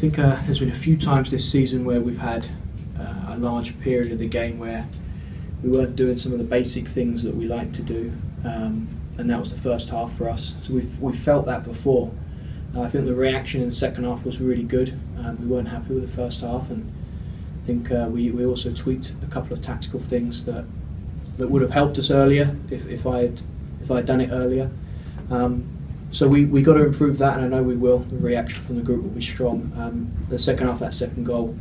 think there's been a few times this season where we've had a large period of the game where we weren't doing some of the basic things that we like to do, and that was the first half for us. So we've felt that before. I think the reaction in the second half was really good. We weren't happy with the first half, and I think we also tweaked a couple of tactical things that would have helped us earlier if I had done it earlier. So we got to improve that, and I know we will. The reaction from the group will be strong. The second half, that second goal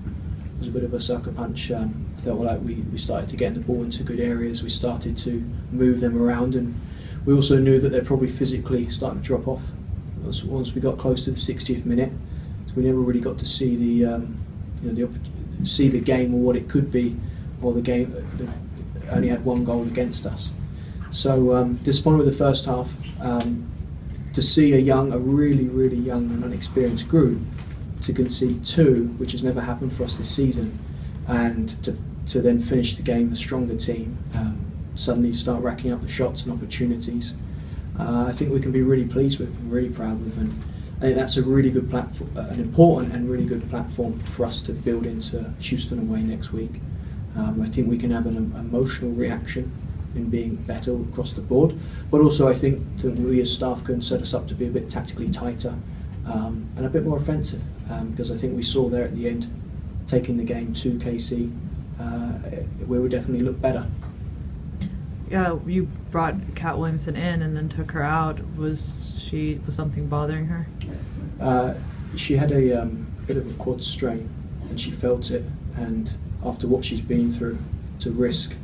was a bit of a sucker punch. I felt like we started to get the ball into good areas. We started to move them around, and we also knew that they're probably physically starting to drop off once we got close to the 60th minute. So we never really got to see see the game or what it could be, or the game only had one goal against us. So disappointed with the first half. To see a really, really young and unexperienced group to concede two, which has never happened for us this season, and to then finish the game a stronger team, suddenly start racking up the shots and opportunities, I think we can be really pleased with and really proud with, and I think that's a really good platform, an important and really good platform for us to build into Houston away next week. I think we can have an emotional reaction in being better across the board, but also I think that we as staff can set us up to be a bit tactically tighter and a bit more offensive, because I think we saw there at the end, taking the game to KC, we would definitely look better. Yeah, you brought Kat Williamson in and then took her out. Was something bothering her? She had a bit of a quad strain, and she felt it, and after what she's been through, to risk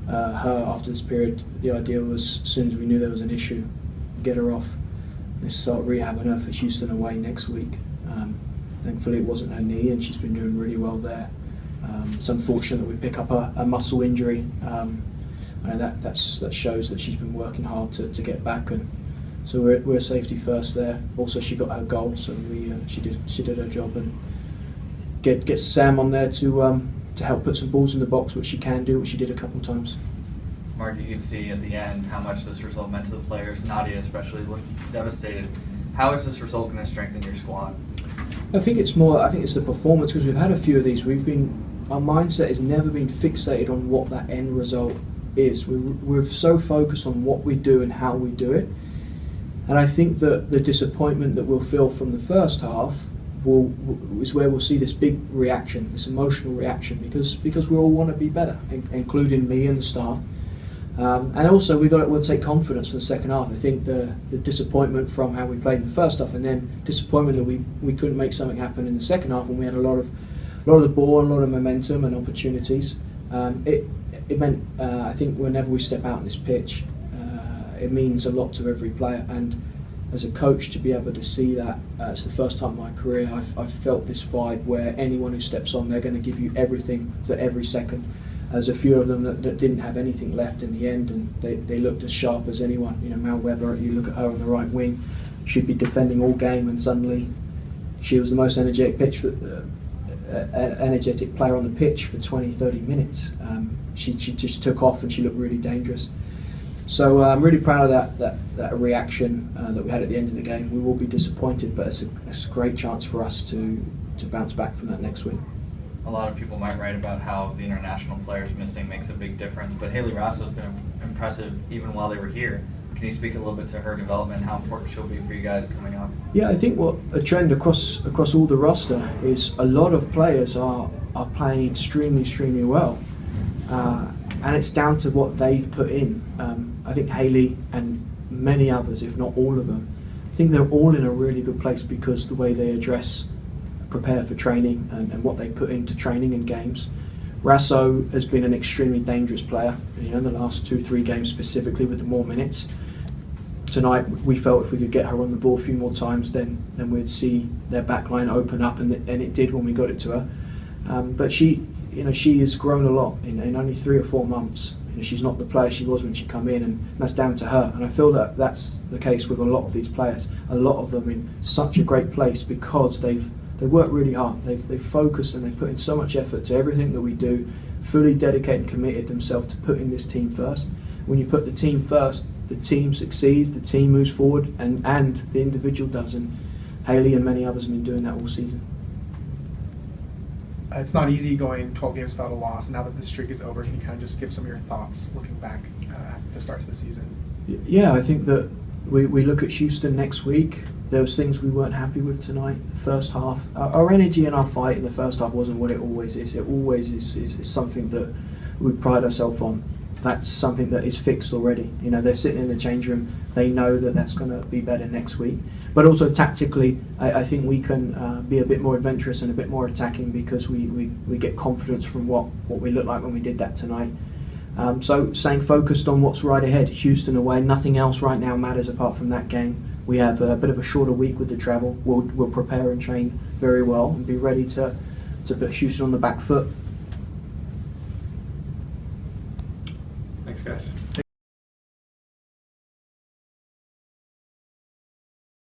her after this period, the idea was, as soon as we knew there was an issue, get her off. Let's start rehabbing her for Houston away next week. Thankfully it wasn't her knee, and she's been doing really well there. It's unfortunate that we pick up a muscle injury. That shows that she's been working hard to get back, and so we're safety first there. Also, she got her goal, so she did her job, and get Sam on there to help put some balls in the box, which she can do, which she did a couple of times. Mark, you can see at the end how much this result meant to the players. Nadia especially looked devastated. How is this result going to strengthen your squad? I think it's the performance, because we've had a few of these. Our mindset has never been fixated on what that end result is. We're so focused on what we do and how we do it, and I think that the disappointment that we'll feel from the first half is where we'll see this big reaction, this emotional reaction, because we all want to be better, including me and the staff. And also we'll take confidence from the second half. I think the disappointment from how we played in the first half, and then disappointment that we couldn't make something happen in the second half, and we had a lot of the ball and a lot of momentum and opportunities. It meant I think whenever we step out on this pitch, it means a lot to every player, and as a coach to be able to see that, it's the first time in my career I've felt this vibe where anyone who steps on, they're going to give you everything for every second. There's a few of them that didn't have anything left in the end, and they looked as sharp as anyone. Mal Weber, you look at her on the right wing, she'd be defending all game, and suddenly she was the most energetic player on the pitch for 20-30 minutes. She just took off, and she looked really dangerous. So I'm really proud of that reaction that we had at the end of the game. We will be disappointed, but it's a great chance for us to bounce back from that next week. A lot of people might write about how the international players missing makes a big difference, but Haley Raso has been impressive even while they were here. Can you speak a little bit to her development, how important she'll be for you guys coming up? Yeah, I think what a trend across all the roster is a lot of players are playing extremely well, and it's down to what they've put in. I think Haley and many others, if not all of them, I think they're all in a really good place because the way they prepare for training and what they put into training and games. Raso has been an extremely dangerous player, in the last 2-3 games specifically with the more minutes. Tonight we felt if we could get her on the ball a few more times, then we'd see their back line open up, and it did when we got it to her. But she has grown a lot in only 3 or 4 months. She's not the player she was when she come in, and that's down to her. And I feel that that's the case with a lot of these players. A lot of them in such a great place because they work really hard. They've focused, and they put in so much effort to everything that we do, fully dedicated and committed themselves to putting this team first. When you put the team first, the team succeeds, the team moves forward, and the individual does. And Haley and many others have been doing that all season. It's not easy going 12 games without a loss. Now that the streak is over, can you kind of just give some of your thoughts looking back at the start to the season? Yeah, I think that we look at Houston next week. There was things we weren't happy with tonight. First half, our energy and our fight in the first half wasn't what it always is. It always is something that we pride ourselves on. That's something that is fixed already. You know, they're sitting in the change room. They know that that's going to be better next week. But also tactically, I think we can be a bit more adventurous and a bit more attacking because we get confidence from what we looked like when we did that tonight. So staying focused on what's right ahead. Houston away, nothing else right now matters apart from that game. We have a bit of a shorter week with the travel. We'll prepare and train very well and be ready to put Houston on the back foot